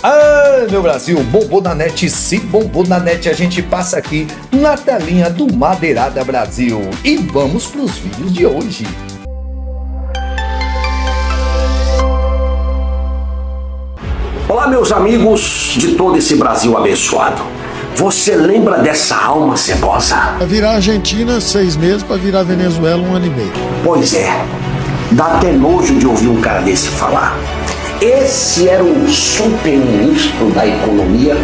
Ah, meu Brasil, bombou na net, se bombou na net, a gente passa aqui na telinha do Madeirada Brasil. E vamos pros vídeos de hoje. Olá, meus amigos de todo esse Brasil abençoado. Você lembra dessa alma cebosa? Para virar Argentina, 6 meses, para virar Venezuela, 1 ano e meio. Pois é, dá até nojo de ouvir um cara desse falar. Esse era um super-ministro da economia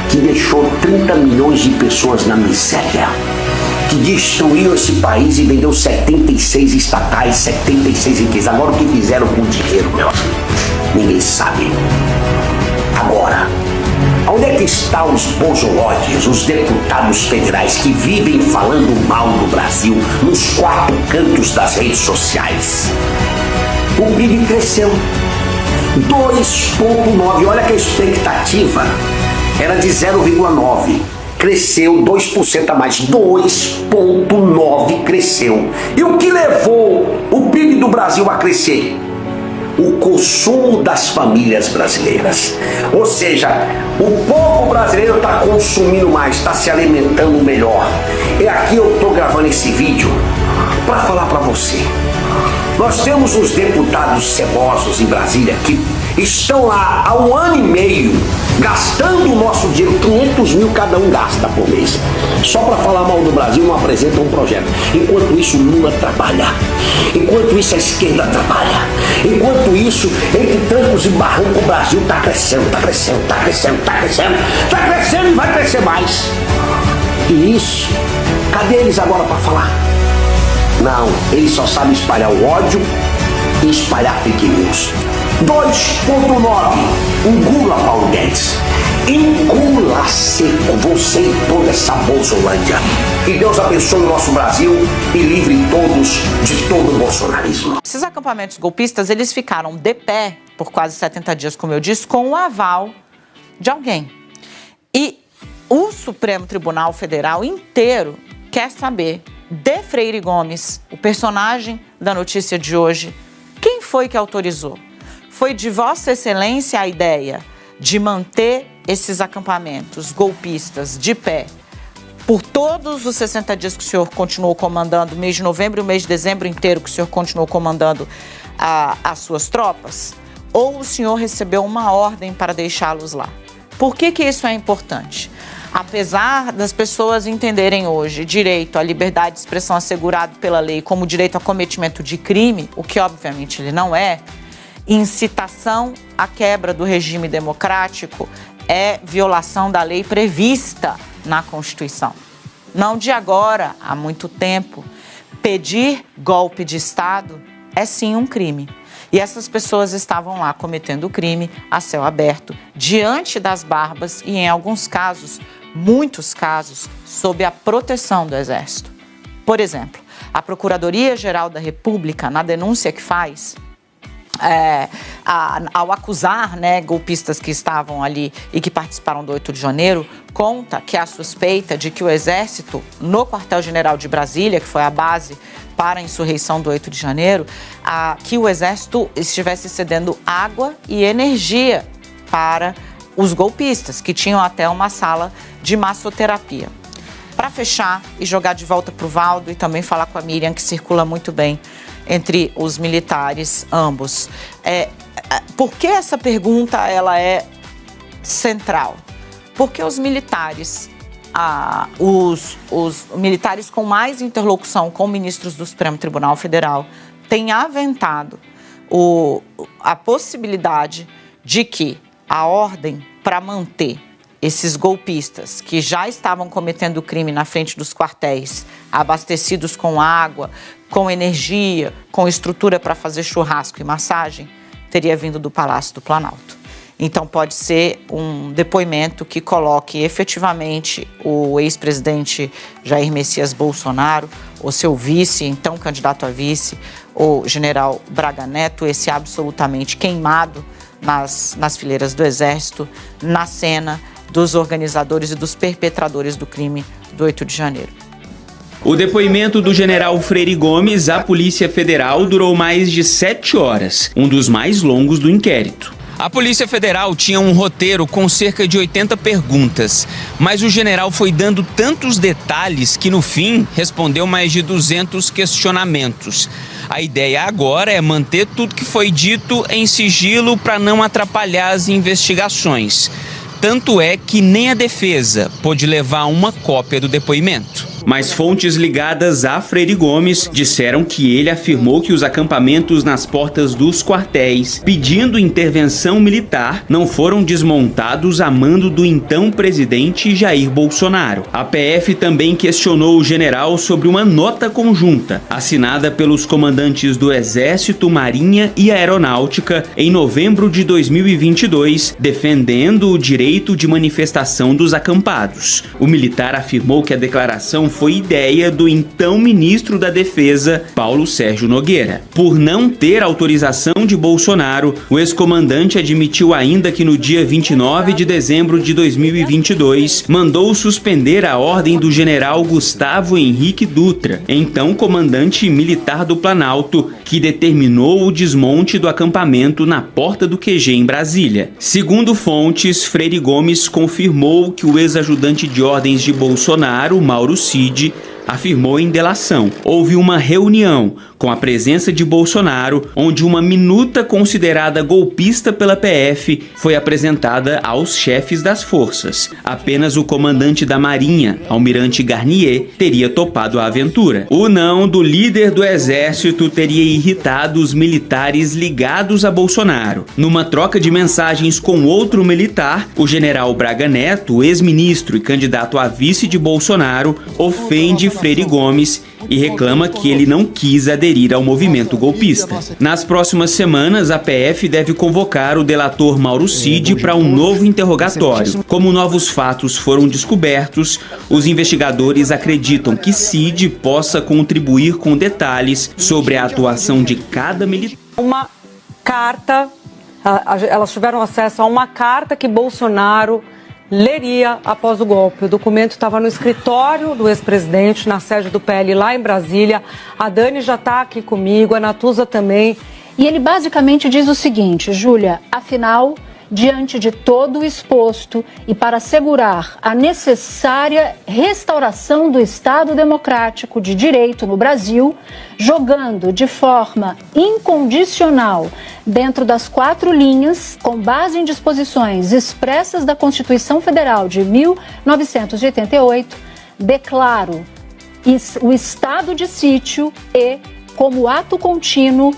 que deixou 30 milhões de pessoas na miséria, que destruiu esse país e vendeu 76 estatais, 76 riquezas. Agora o que fizeram com o dinheiro, meu amigo? Ninguém sabe. Agora, onde é que estão os bojológios, os deputados federais que vivem falando mal do Brasil nos 4 cantos das redes sociais? O PIB cresceu 2,9, olha que a expectativa era de 0,9, cresceu 2% a mais, 2,9 cresceu. E o que levou o PIB do Brasil a crescer? O consumo das famílias brasileiras. Ou seja, o povo brasileiro está consumindo mais, está se alimentando melhor. E aqui eu estou gravando esse vídeo para falar para você. Nós temos os deputados cebosos em Brasília que estão lá há 1 ano e meio gastando o nosso dinheiro, 500 mil cada um gasta por mês. Só para falar mal do Brasil não apresentam um projeto. Enquanto isso, Lula trabalha. Enquanto isso, a esquerda trabalha. Enquanto isso, entre trancos e barrancos, o Brasil está crescendo, está crescendo, está crescendo, está crescendo, está crescendo e vai crescer mais. E isso, cadê eles agora para falar? Não, eles só sabem espalhar o ódio e espalhar fake news. 2,9, engula Paulo Guedes. Engula seco, você e toda essa bolsolândia. Que Deus abençoe o nosso Brasil e livre todos de todo o bolsonarismo. Esses acampamentos golpistas, eles ficaram de pé por quase 70 dias, como eu disse, com o aval de alguém. E o Supremo Tribunal Federal inteiro quer saber de Freire Gomes, o personagem da notícia de hoje, quem foi que autorizou? Foi de Vossa Excelência a ideia de manter esses acampamentos golpistas de pé por todos os 60 dias que o senhor continuou comandando, o mês de novembro e o mês de dezembro inteiro que o senhor continuou comandando as suas tropas? Ou o senhor recebeu uma ordem para deixá-los lá? Por que isso é importante? Apesar das pessoas entenderem hoje direito à liberdade de expressão assegurado pela lei como direito a cometimento de crime, o que obviamente ele não é, incitação à quebra do regime democrático é violação da lei prevista na Constituição. Não de agora, há muito tempo. Pedir golpe de Estado é sim um crime. E essas pessoas estavam lá cometendo crime a céu aberto, diante das barbas e, em alguns casos, muitos casos, sob a proteção do Exército. Por exemplo, a Procuradoria-Geral da República, na denúncia que faz, ao acusar golpistas que estavam ali e que participaram do 8 de janeiro, conta que há suspeita de que o Exército, no quartel-general de Brasília, que foi a base para a insurreição do 8 de janeiro, que o Exército estivesse cedendo água e energia para os golpistas, que tinham até uma sala de massoterapia. Para fechar e jogar de volta para o Valdo e também falar com a Miriam, que circula muito bem entre os militares ambos. Por que essa pergunta ela é central? Porque os militares, os militares com mais interlocução com ministros do Supremo Tribunal Federal têm aventado a possibilidade de que a ordem para manter esses golpistas que já estavam cometendo crime na frente dos quartéis, abastecidos com água, com energia, com estrutura para fazer churrasco e massagem, teria vindo do Palácio do Planalto. Então pode ser um depoimento que coloque efetivamente o ex-presidente Jair Messias Bolsonaro, o seu vice, então candidato a vice, o general Braga Neto, esse absolutamente queimado nas fileiras do Exército, na cena dos organizadores e dos perpetradores do crime do 8 de janeiro. O depoimento do general Freire Gomes à Polícia Federal durou mais de 7 horas, um dos mais longos do inquérito. A Polícia Federal tinha um roteiro com cerca de 80 perguntas, mas o general foi dando tantos detalhes que, no fim, respondeu mais de 200 questionamentos. A ideia agora é manter tudo que foi dito em sigilo para não atrapalhar as investigações. Tanto é que nem a defesa pôde levar uma cópia do depoimento. Mas fontes ligadas a Freire Gomes disseram que ele afirmou que os acampamentos nas portas dos quartéis, pedindo intervenção militar, não foram desmontados a mando do então presidente Jair Bolsonaro. A PF também questionou o general sobre uma nota conjunta, assinada pelos comandantes do Exército, Marinha e Aeronáutica em novembro de 2022, defendendo o direito de manifestação dos acampados. O militar afirmou que a declaração foi ideia do então ministro da Defesa, Paulo Sérgio Nogueira. Por não ter autorização de Bolsonaro, o ex-comandante admitiu ainda que no dia 29 de dezembro de 2022, mandou suspender a ordem do general Gustavo Henrique Dutra, então comandante militar do Planalto, que determinou o desmonte do acampamento na porta do QG em Brasília. Segundo fontes, Freire Gomes confirmou que o ex-ajudante de ordens de Bolsonaro, Mauro Cid, afirmou em delação. Houve uma reunião com a presença de Bolsonaro, onde uma minuta considerada golpista pela PF foi apresentada aos chefes das forças. Apenas o comandante da Marinha, Almirante Garnier, teria topado a aventura. O não do líder do Exército teria irritado os militares ligados a Bolsonaro. Numa troca de mensagens com outro militar, o general Braga Neto, ex-ministro e candidato a vice de Bolsonaro, ofende Freire Gomes e reclama que ele não quis aderir ao movimento golpista. Nas próximas semanas, a PF deve convocar o delator Mauro Cid para um novo interrogatório. Como novos fatos foram descobertos, os investigadores acreditam que Cid possa contribuir com detalhes sobre a atuação de cada militar. Uma carta, elas tiveram acesso a uma carta que Bolsonaro leria após o golpe. O documento estava no escritório do ex-presidente, na sede do PL lá em Brasília. A Dani já está aqui comigo, a Natuza também. E ele basicamente diz o seguinte, Júlia, afinal, diante de todo o exposto e para assegurar a necessária restauração do Estado democrático de direito no Brasil, jogando de forma incondicional dentro das 4 linhas, com base em disposições expressas da Constituição Federal de 1988, declaro o estado de sítio e, como ato contínuo,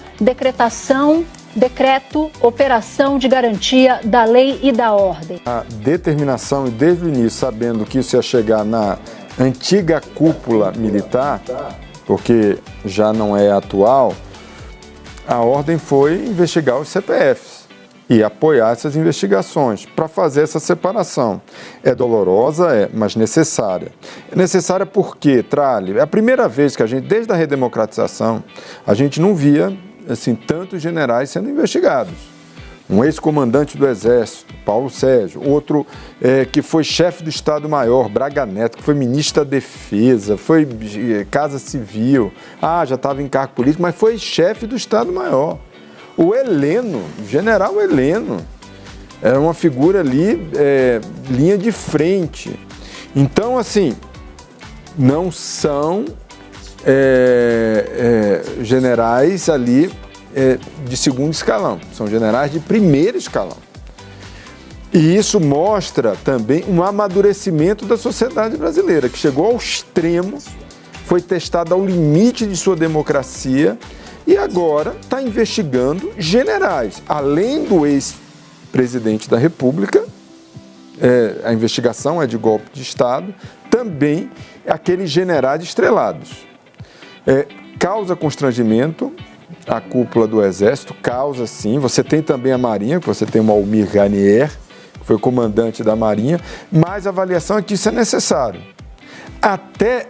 decreto, operação de garantia da lei e da ordem. A determinação, e desde o início, sabendo que isso ia chegar na antiga cúpula militar, porque já não é atual, a ordem foi investigar os CPFs e apoiar essas investigações para fazer essa separação. É dolorosa, mas necessária. É necessária porque, Tralli, é a primeira vez que a gente, desde a redemocratização, a gente não via assim, tantos generais sendo investigados. Um ex-comandante do Exército, Paulo Sérgio, outro que foi chefe do Estado-Maior, Braga Neto, que foi ministro da Defesa, foi Casa Civil, já estava em cargo político, mas foi chefe do Estado-Maior. O Heleno, o general Heleno, era uma figura ali, linha de frente. Então, assim, não são generais ali de segundo escalão, são generais de primeiro escalão. E isso mostra também um amadurecimento da sociedade brasileira, que chegou ao extremo, foi testada ao limite de sua democracia e agora está investigando generais. Além do ex-presidente da República, a investigação é de golpe de Estado, também aqueles generais estrelados. Causa constrangimento a cúpula do Exército, causa sim. Você tem também a Marinha, que você tem o Almir Garnier, que foi comandante da Marinha, mas a avaliação é que isso é necessário. Até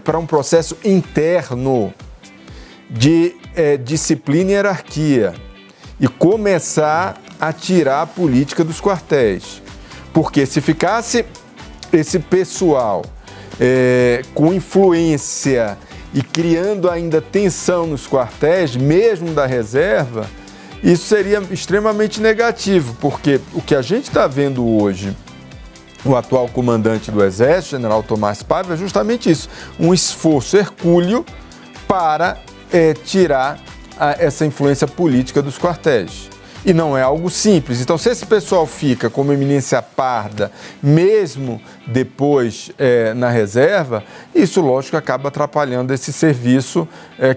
para um processo interno de disciplina e hierarquia e começar a tirar a política dos quartéis. Porque se ficasse esse pessoal com influência e criando ainda tensão nos quartéis, mesmo da reserva, Isso seria extremamente negativo, porque o que a gente está vendo hoje, o atual comandante do Exército, general Tomás Paiva, é justamente isso, um esforço hercúleo para tirar essa influência política dos quartéis. E não é algo simples. Então, se esse pessoal fica como eminência parda, mesmo depois na reserva, isso, lógico, acaba atrapalhando esse serviço,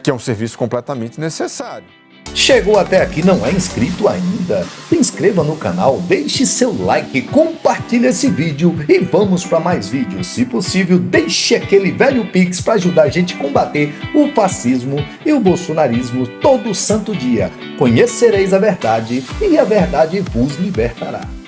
que é um serviço completamente necessário. Chegou até aqui e não é inscrito ainda? Se inscreva no canal, deixe seu like, compartilhe esse vídeo e vamos para mais vídeos. Se possível, deixe aquele velho pix para ajudar a gente a combater o fascismo e o bolsonarismo todo santo dia. Conhecereis a verdade e a verdade vos libertará.